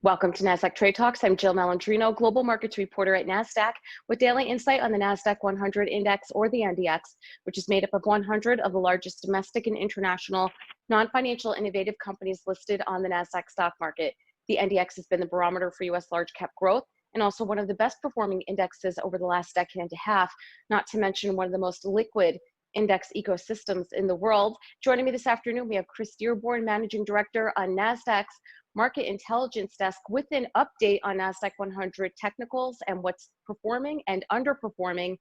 Welcome to Nasdaq Trade Talks. I'm Jill Malandrino, global markets reporter at Nasdaq, with daily insight on the Nasdaq-100 index, or the NDX, which is made up of 100 of the largest domestic and international non-financial innovative companies listed on the Nasdaq stock market. The NDX has been the barometer for U.S. large cap growth and also one of the best performing indexes over the last decade and a half, not to mention one of the most liquid index ecosystems in the world. Joining me this afternoon, we have Chris Dearborn, Managing Director on Nasdaq's Market Intelligence Desk, with an update on Nasdaq-100 technicals and what's performing and underperforming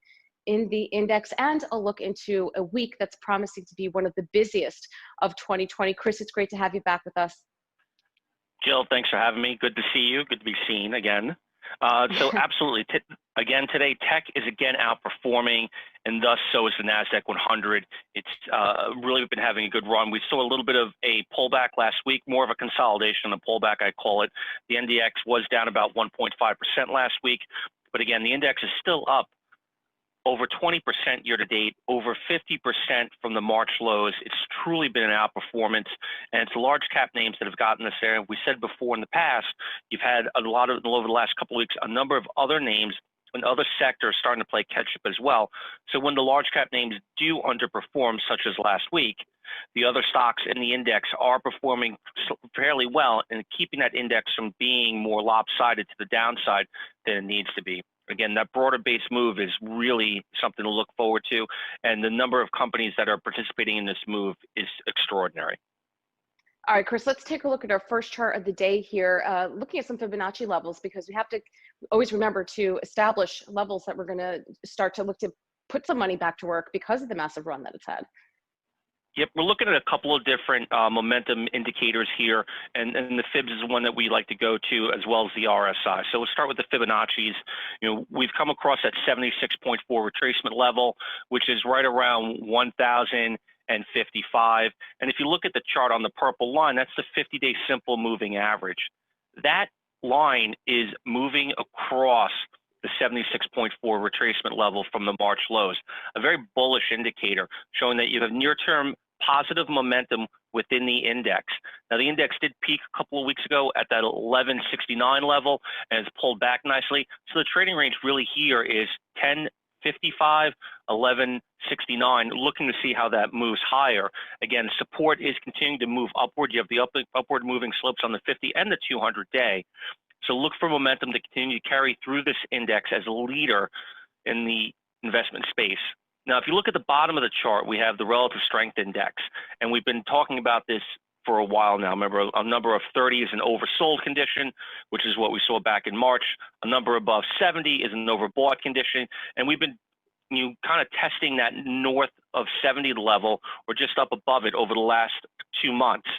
in the index, and a look into a week that's promising to be one of the busiest of 2020. Chris, it's great to have you back with us. Jill, thanks for having me. Good to see you. Good to be seen again. So absolutely, again today, tech is again outperforming, and thus so is the Nasdaq-100. It's really been having a good run. We saw a little bit of a pullback last week, more of a consolidation, a pullback I call it. The NDX was down about 1.5% last week, but again, the index is still up over 20% year to date, over 50% from the March lows. It's truly been an outperformance, and it's large cap names that have gotten us there. We said before in the past, you've had a lot of, over the last couple of weeks, a number of other names and other sectors starting to play catch up as well. So when the large cap names do underperform, such as last week, the other stocks in the index are performing fairly well and keeping that index from being more lopsided to the downside than it needs to be. Again, that broader base move is really something to look forward to, and the number of companies that are participating in this move is extraordinary. All right, Chris, let's take a look at our first chart of the day here, looking at some Fibonacci levels, because we have to always remember to establish levels that we're going to start to look to put some money back to work because of the massive run that it's had. Yep, we're looking at a couple of different momentum indicators here, and the Fibs is one that we like to go to, as well as the RSI. So we'll start with the Fibonacci's. You know, we've come across that 76.4 retracement level, which is right around 1,055. And if you look at the chart on the purple line, that's the 50-day simple moving average. That line is moving across the 76.4 retracement level from the March lows, a very bullish indicator showing that you have near-term positive momentum within the index. Now, the index did peak a couple of weeks ago at that 1169 level and has pulled back nicely. So the trading range really here is 1055, 1169, looking to see how that moves higher. Again, support is continuing to move upward. You have the upward moving slopes on the 50 and the 200 day. So look for momentum to continue to carry through this index as a leader in the investment space. Now, if you look at the bottom of the chart, we have the relative strength index, and we've been talking about this for a while now. Remember, a number of 30 is an oversold condition, which is what we saw back in March. A number above 70 is an overbought condition, and we've been kind of testing that north of 70 level or just up above it over the last 2 months.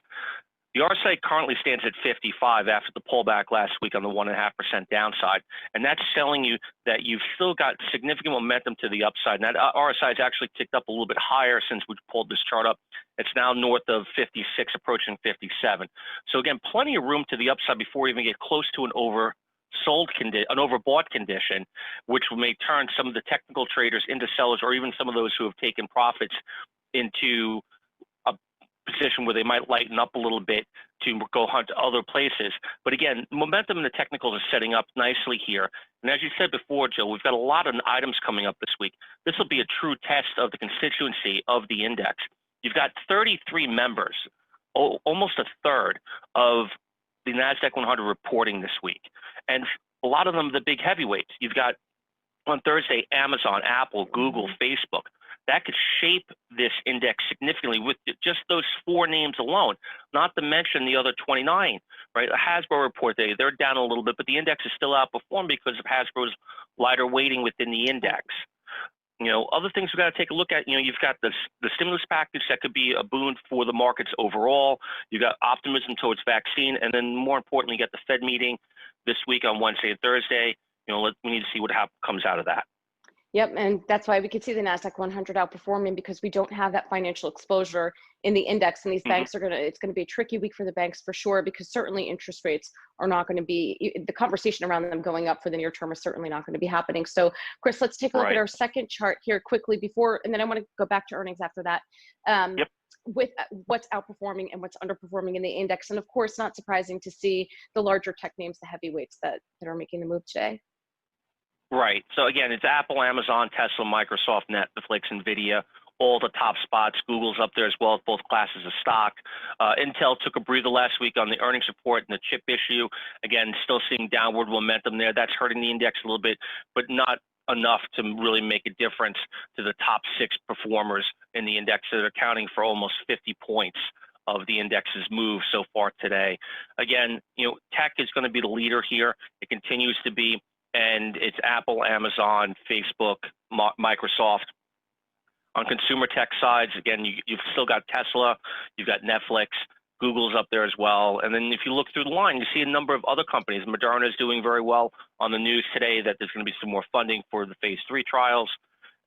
The RSI currently stands at 55 after the pullback last week on the 1.5% downside, and that's telling you that you've still got significant momentum to the upside. And that RSI has actually ticked up a little bit higher since we pulled this chart up. It's now north of 56, approaching 57. So again, plenty of room to the upside before we even get close to an overbought condition, which may turn some of the technical traders into sellers, or even some of those who have taken profits into position where they might lighten up a little bit to go hunt other places. But again, momentum in the technicals is setting up nicely here. And as you said before, Jill, we've got a lot of items coming up this week. This will be a true test of the constituency of the index. You've got 33 members, almost a third of the Nasdaq-100 reporting this week. And a lot of them, the big heavyweights. You've got on Thursday, Amazon, Apple, Google, Facebook. That could shape this index significantly with just those 4 names alone, not to mention the other 29, right? A Hasbro report, they're down a little bit, but the index is still outperformed because of Hasbro's lighter weighting within the index. You know, other things we've got to take a look at, you've got the stimulus package that could be a boon for the markets overall. You've got optimism towards vaccine, and then more importantly, you got the Fed meeting this week on Wednesday and Thursday. We need to see what comes out of that. Yep, and that's why we could see the Nasdaq-100 outperforming, because we don't have that financial exposure in the index, and these banks are it's going to be a tricky week for the banks for sure, because certainly interest rates are not going to be, the conversation around them going up for the near term is certainly not going to be happening. So Chris, let's take a look at our second chart here quickly before, and then I want to go back to earnings after that. with what's outperforming and what's underperforming in the index. And of course, not surprising to see the larger tech names, the heavyweights that are making the move today. Right. So again, it's Apple, Amazon, Tesla, Microsoft, Netflix, NVIDIA, all the top spots. Google's up there as well as both classes of stock. Intel took a breather last week on the earnings report and the chip issue. Again, still seeing downward momentum there. That's hurting the index a little bit, but not enough to really make a difference to the top 6 performers in the index that are accounting for almost 50 points of the index's move so far today. Again, tech is going to be the leader here. It continues to be, and it's Apple, Amazon, Facebook, Microsoft. On consumer tech sides, again, you've still got Tesla, you've got Netflix, Google's up there as well. And then if you look through the line, you see a number of other companies. Moderna is doing very well on the news today that there's going to be some more funding for the phase 3 trials.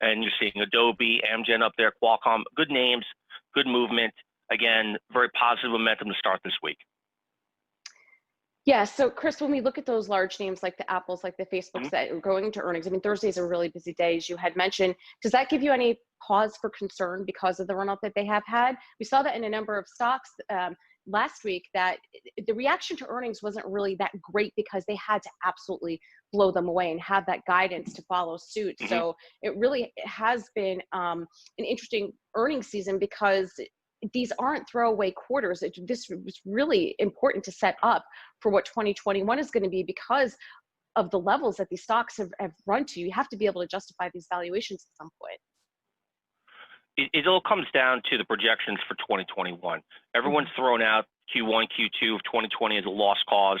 And you're seeing Adobe, Amgen up there, Qualcomm, good names, good movement. Again, very positive momentum to start this week. Yeah, so Chris, when we look at those large names like the Apples, like the Facebooks that are going into earnings, I mean, Thursdays are really busy days, you had mentioned. Does that give you any pause for concern because of the run-up that they have had? We saw that in a number of stocks last week, that the reaction to earnings wasn't really that great because they had to absolutely blow them away and have that guidance to follow suit. So it really has been an interesting earnings season because these aren't throwaway quarters. This was really important to set up for what 2021 is going to be because of the levels that these stocks have run to. You have to be able to justify these valuations at some point. It all comes down to the projections for 2021. Everyone's thrown out Q1, Q2 of 2020 as a lost cause.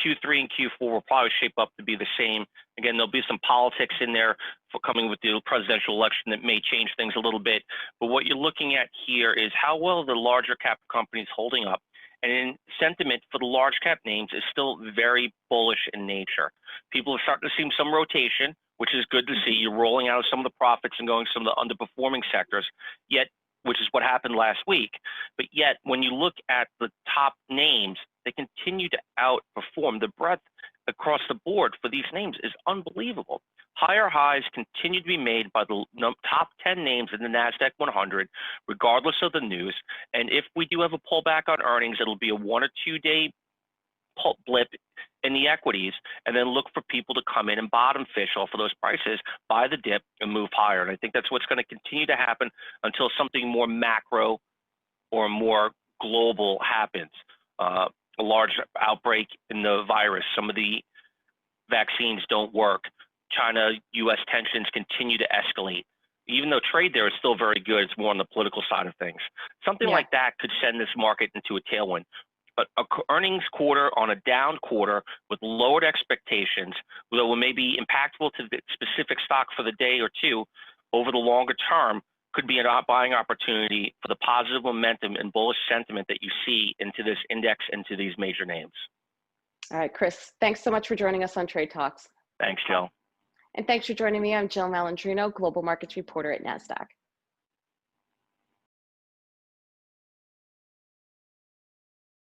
Q3 and Q4 will probably shape up to be the same. Again, there'll be some politics in there for coming with the presidential election that may change things a little bit. But what you're looking at here is how well the larger cap companies holding up. And in sentiment for the large cap names is still very bullish in nature. People are starting to see some rotation, which is good to see. You're rolling out some of the profits and going to some of the underperforming sectors, which is what happened last week. But yet, when you look at the top names, they continue to outperform. The breadth across the board for these names is unbelievable. Higher highs continue to be made by the top 10 names in the Nasdaq-100, regardless of the news. And if we do have a pullback on earnings, it'll be a 1 or 2 day blip in the equities, and then look for people to come in and bottom fish off of those prices, buy the dip, and move higher. And I think that's what's going to continue to happen until something more macro or more global happens. A large outbreak in the virus, some of the vaccines don't work. China-U.S. tensions continue to escalate. Even though trade there is still very good, it's more on the political side of things. Something like that could send this market into a tailwind. But an earnings quarter on a down quarter with lowered expectations, though it may be impactful to the specific stock for the day or two, over the longer term, could be a buying opportunity for the positive momentum and bullish sentiment that you see into this index, into these major names. All right, Chris, thanks so much for joining us on Trade Talks. Thanks, Jill. And thanks for joining me. I'm Jill Malandrino, Global Markets Reporter at Nasdaq.